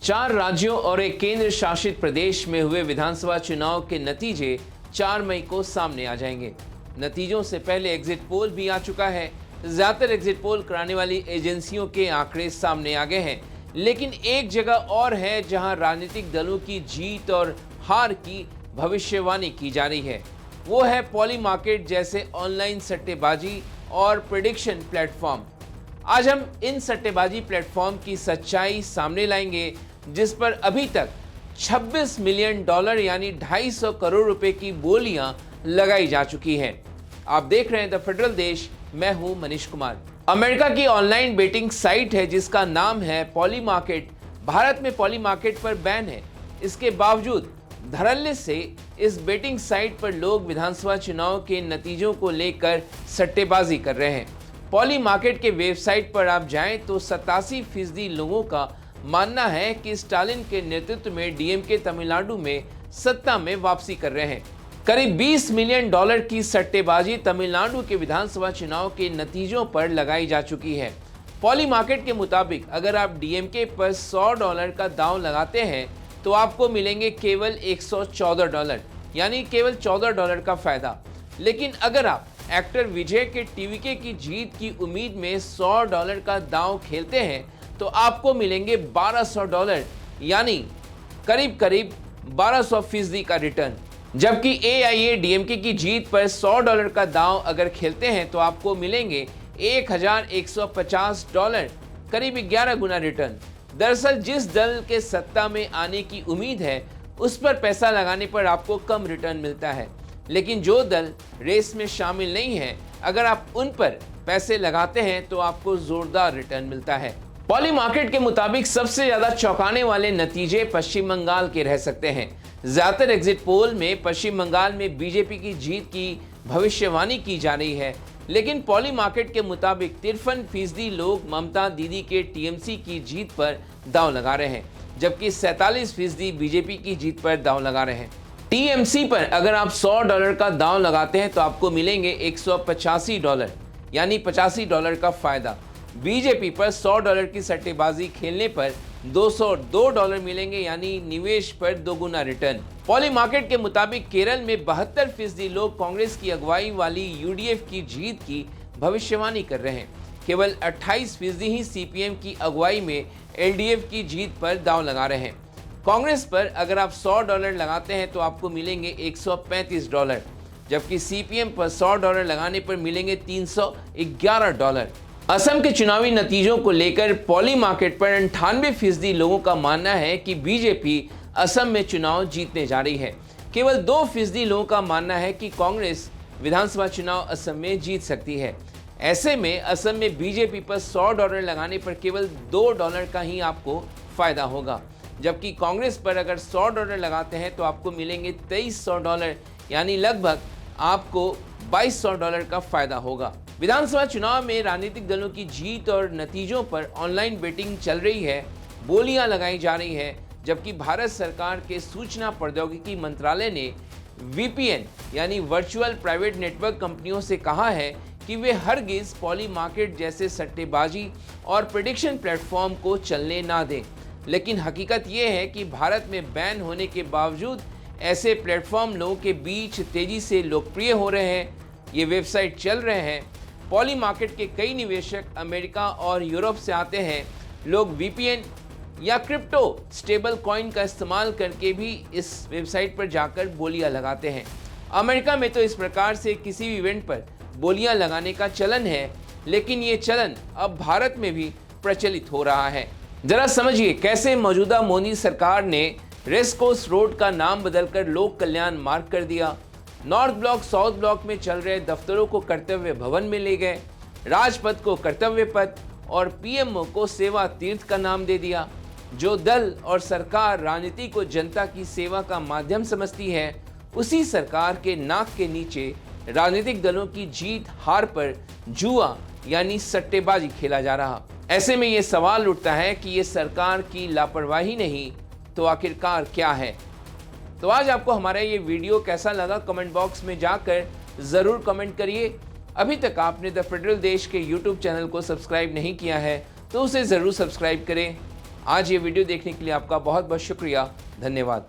4 राज्यों और एक केंद्र शासित प्रदेश में हुए विधानसभा चुनाव के नतीजे 4 मई को सामने आ जाएंगे। नतीजों से पहले एग्जिट पोल भी आ चुका है। ज्यादातर एग्जिट पोल कराने वाली एजेंसियों के आंकड़े सामने आ गए हैं, लेकिन एक जगह और है जहां राजनीतिक दलों की जीत और हार की भविष्यवाणी की जा रही है। वो है पॉली मार्केट जैसे ऑनलाइन सट्टेबाजी और प्रेडिक्शन प्लेटफॉर्म। आज हम इन सट्टेबाजी प्लेटफॉर्म की सच्चाई सामने लाएंगे, जिस पर अभी तक $26 मिलियन यानी 250 करोड़ रुपए की बोलियां लगाई जा चुकी हैं। आप देख रहे हैं द फेडरल देश, मैं हूं मनीष कुमार। अमेरिका की ऑनलाइन बेटिंग साइट है जिसका नाम है पॉली मार्केट। भारत में पॉली मार्केट पर बैन है। इसके बावजूद धड़ल्ले से इस बेटिंग साइट पर लोग विधानसभा चुनाव के नतीजों को लेकर सट्टेबाजी कर रहे हैं। पॉली मार्केट के वेबसाइट पर आप जाएं तो 87% लोगों का मानना है कि स्टालिन के नेतृत्व में डीएमके तमिलनाडु में सत्ता में वापसी कर रहे हैं। करीब $20 मिलियन की सट्टेबाजी तमिलनाडु के विधानसभा चुनाव के नतीजों पर लगाई जा चुकी है। पॉली मार्केट के मुताबिक अगर आप डीएमके पर $100 का दांव लगाते हैं तो आपको मिलेंगे केवल $114, यानी केवल $14 का फायदा। लेकिन अगर आप एक्टर विजय के टीवीके की जीत की उम्मीद में $100 का दांव खेलते हैं तो आपको मिलेंगे $1200, यानी करीब 1200% का रिटर्न। जबकि एआईएडीएमके की जीत पर $100 का दांव अगर खेलते हैं तो आपको मिलेंगे $1150, करीब 11 गुना रिटर्न। दरअसल जिस दल के सत्ता में आने की उम्मीद है उस पर पैसा लगाने पर आपको कम रिटर्न मिलता है, लेकिन जो दल रेस में शामिल नहीं है, अगर आप उन पर पैसे लगाते हैं तो आपको जोरदार रिटर्न मिलता है। पॉली मार्केट के मुताबिक सबसे ज्यादा चौंकाने वाले नतीजे पश्चिम बंगाल के रह सकते हैं। ज्यादातर एग्जिट पोल में पश्चिम बंगाल में बीजेपी की जीत की भविष्यवाणी की जा रही है, लेकिन पॉली मार्केट के मुताबिक 53% लोग ममता दीदी के टीएमसी की जीत पर दांव लगा रहे हैं, जबकि 47% बीजेपी की जीत पर दांव लगा रहे हैं। टीएमसी पर अगर आप $100 का दांव लगाते हैं तो आपको मिलेंगे $185, यानी $85 का फायदा। बीजेपी पर $100 की सट्टेबाजी खेलने पर $202 मिलेंगे, यानी निवेश पर दोगुना रिटर्न। पॉली मार्केट के मुताबिक केरल में 72% लोग कांग्रेस की अगुवाई वाली यूडीएफ की जीत की भविष्यवाणी कर रहे हैं। केवल 28% ही सीपीएम की अगुवाई में एलडीएफ की जीत पर दांव लगा रहे हैं। कांग्रेस पर अगर आप $100 लगाते हैं तो आपको मिलेंगे $135, जबकि सीपीएम पर $100 लगाने पर मिलेंगे $311। असम के चुनावी नतीजों को लेकर पॉली मार्केट पर 98% लोगों का मानना है कि बीजेपी असम में चुनाव जीतने जा रही है। केवल 2% लोगों का मानना है कि कांग्रेस विधानसभा चुनाव असम में जीत सकती है। ऐसे में असम में बीजेपी पर $100 लगाने पर केवल $2 का ही आपको फायदा होगा, जबकि कांग्रेस पर अगर $100 लगाते हैं तो आपको मिलेंगे $2300, यानी लगभग आपको $2200 का फायदा होगा। विधानसभा चुनाव में राजनीतिक दलों की जीत और नतीजों पर ऑनलाइन बेटिंग चल रही है, बोलियां लगाई जा रही है, जबकि भारत सरकार के सूचना प्रौद्योगिकी मंत्रालय ने वीपीएन यानी वर्चुअल प्राइवेट नेटवर्क कंपनियों से कहा है कि वे हरगिज पॉली मार्केट जैसे सट्टेबाजी और प्रेडिक्शन प्लेटफॉर्म को चलने ना दें। लेकिन हकीकत यह है कि भारत में बैन होने के बावजूद ऐसे प्लेटफॉर्म लोगों के बीच तेजी से लोकप्रिय हो रहे हैं। ये वेबसाइट चल रहे हैं। पॉली मार्केट के कई निवेशक अमेरिका और यूरोप से आते हैं। लोग वीपीएन या क्रिप्टो स्टेबल कॉइन का इस्तेमाल करके भी इस वेबसाइट पर जाकर बोलियां लगाते हैं। अमेरिका में तो इस प्रकार से किसी भी इवेंट पर बोलियां लगाने का चलन है, लेकिन ये चलन अब भारत में भी प्रचलित हो रहा है। जरा समझिए कैसे मौजूदा मोदी सरकार ने रेस कोर्स रोड का नाम बदलकर लोक कल्याण मार्ग कर दिया। नॉर्थ ब्लॉक साउथ ब्लॉक में चल रहे दफ्तरों को कर्तव्य भवन में ले गए, राजपथ को कर्तव्य पथ और पीएमओ को सेवा तीर्थ का नाम दे दिया। जो दल और सरकार राजनीति को जनता की सेवा का माध्यम समझती है, उसी सरकार के नाक के नीचे राजनीतिक दलों की जीत हार पर जुआ यानी सट्टेबाजी खेला जा रहा। ऐसे में ये सवाल उठता है कि ये सरकार की लापरवाही नहीं तो आखिरकार क्या है। तो आज आपको हमारा ये वीडियो कैसा लगा, कमेंट बॉक्स में जाकर ज़रूर कमेंट करिए। अभी तक आपने द फेडरल देश के यूट्यूब चैनल को सब्सक्राइब नहीं किया है तो उसे ज़रूर सब्सक्राइब करें। आज ये वीडियो देखने के लिए आपका बहुत बहुत शुक्रिया। धन्यवाद।